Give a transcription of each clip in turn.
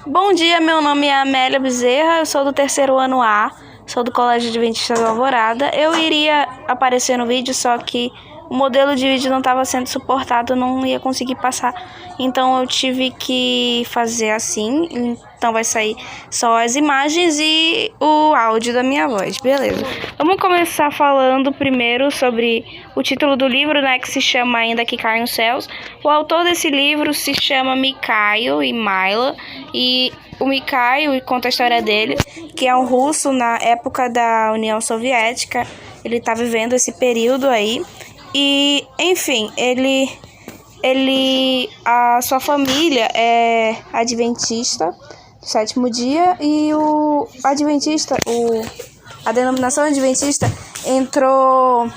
Bom dia, meu nome é Amélia Bezerra, eu sou do terceiro ano A, sou do Colégio Adventista da Alvorada. Eu iria aparecer no vídeo, só que o modelo de vídeo não estava sendo suportado, não ia conseguir passar. Então eu tive que fazer assim, então vai sair só as imagens e o áudio da minha voz, beleza? Vamos começar falando primeiro sobre o título do livro, né, que se chama Ainda que Caiam os Céus. O autor desse livro se chama Mikhail Imyla, e o Mikhail conta a história dele, que é um russo na época da União Soviética. Ele está vivendo esse período aí. E, enfim, a sua família é adventista do sétimo dia, e a denominação adventista entrou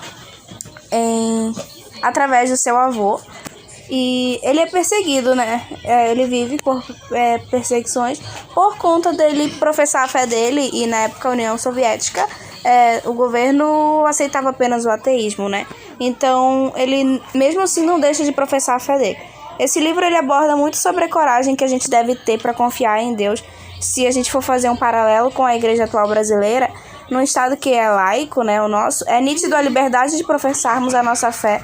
através do seu avô. E ele é perseguido, né? Ele vive por perseguições por conta dele professar a fé dele, e na época a União Soviética, o governo aceitava apenas o ateísmo, né? Então ele mesmo assim não deixa de professar a fé dele. Esse livro ele aborda muito sobre a coragem que a gente deve ter para confiar em Deus. Se a gente for fazer um paralelo com a igreja atual brasileira, num estado que é laico, né, o nosso, é nítido a liberdade de professarmos a nossa fé,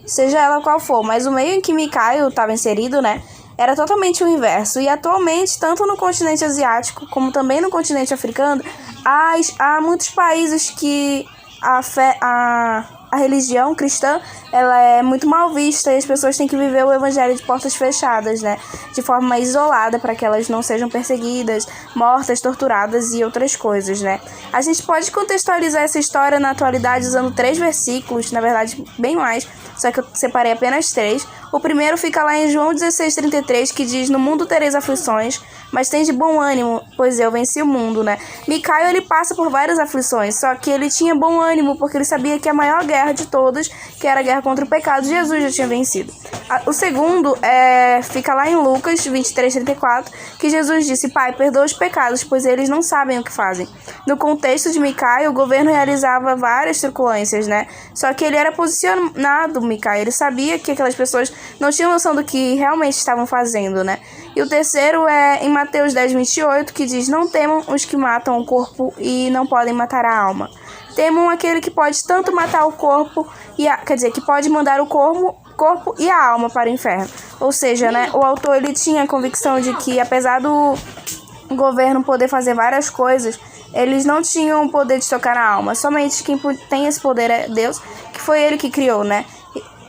seja ela qual for, mas o meio em que Mikhail estava inserido, né, era totalmente o inverso. E atualmente, tanto no continente asiático como também no continente africano, há muitos países que a religião cristã ela é muito mal vista, e as pessoas têm que viver o evangelho de portas fechadas, né, de forma isolada, para que elas não sejam perseguidas, mortas, torturadas e outras coisas, né. A gente pode contextualizar essa história na atualidade usando 3 versículos, na verdade bem mais, só que eu separei apenas 3. O primeiro fica lá em João 16:33, que diz: "No mundo tereis aflições, mas tende bom ânimo, pois eu venci o mundo", né? Mikhail, ele passa por várias aflições, só que ele tinha bom ânimo, porque ele sabia que a maior guerra de todas, que era a guerra contra o pecado, Jesus já tinha vencido. O segundo fica lá em Lucas 23:34, que Jesus disse: "Pai, perdoa os pecados, pois eles não sabem o que fazem". No contexto de Mikhail, o governo realizava várias truculências, né? Só que ele era posicionado, Mikhail, ele sabia que aquelas pessoas não tinham noção do que realmente estavam fazendo, né? E o terceiro é em Mateus 10:28, que diz: "Não temam os que matam o corpo e não podem matar a alma. Temam aquele que pode tanto matar o corpo, que pode mandar o corpo e a alma para o inferno". Ou seja, né, o autor ele tinha a convicção de que, apesar do governo poder fazer várias coisas, eles não tinham o poder de tocar na alma. Somente quem tem esse poder é Deus, que foi ele que criou, né?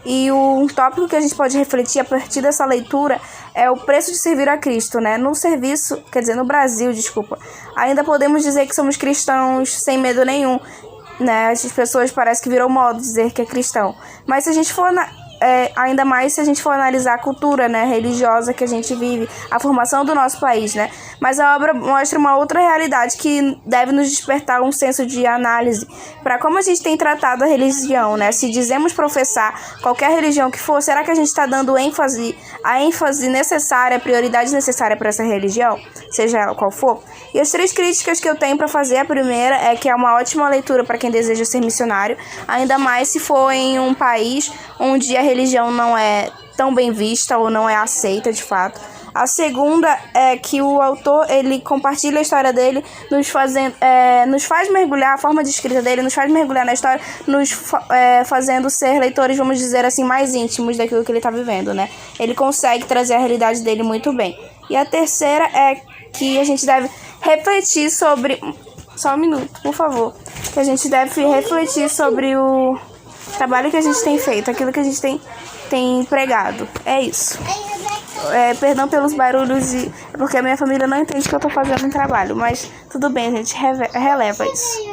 E um tópico que a gente pode refletir a partir dessa leitura é o preço de servir a Cristo, né? No Brasil, ainda podemos dizer que somos cristãos sem medo nenhum, né? As pessoas parecem que virou moda dizer que é cristão. Mas se a gente for ainda mais se a gente for analisar a cultura, né, religiosa que a gente vive, a formação do nosso país, né? Mas a obra mostra uma outra realidade que deve nos despertar um senso de análise para como a gente tem tratado a religião, né? Se dizemos professar qualquer religião que for, será que a gente está dando a ênfase necessária, a prioridade necessária para essa religião, seja ela qual for? E as 3 críticas que eu tenho para fazer: a primeira é que é uma ótima leitura para quem deseja ser missionário, ainda mais se for em um país onde a religião não é tão bem vista ou não é aceita de fato. A segunda é que o autor ele compartilha a história dele, nos faz mergulhar, a forma de escrita dele nos faz mergulhar na história, fazendo ser leitores, vamos dizer assim, mais íntimos daquilo que ele está vivendo, né? Ele consegue trazer a realidade dele muito bem. E a terceira é que a gente deve refletir sobre... Só um minuto, por favor. Que a gente deve refletir sobre o trabalho que a gente tem feito, aquilo que a gente tem pregado. É isso. Perdão pelos barulhos, porque a minha família não entende que eu tô fazendo um trabalho, mas tudo bem, a gente releva isso.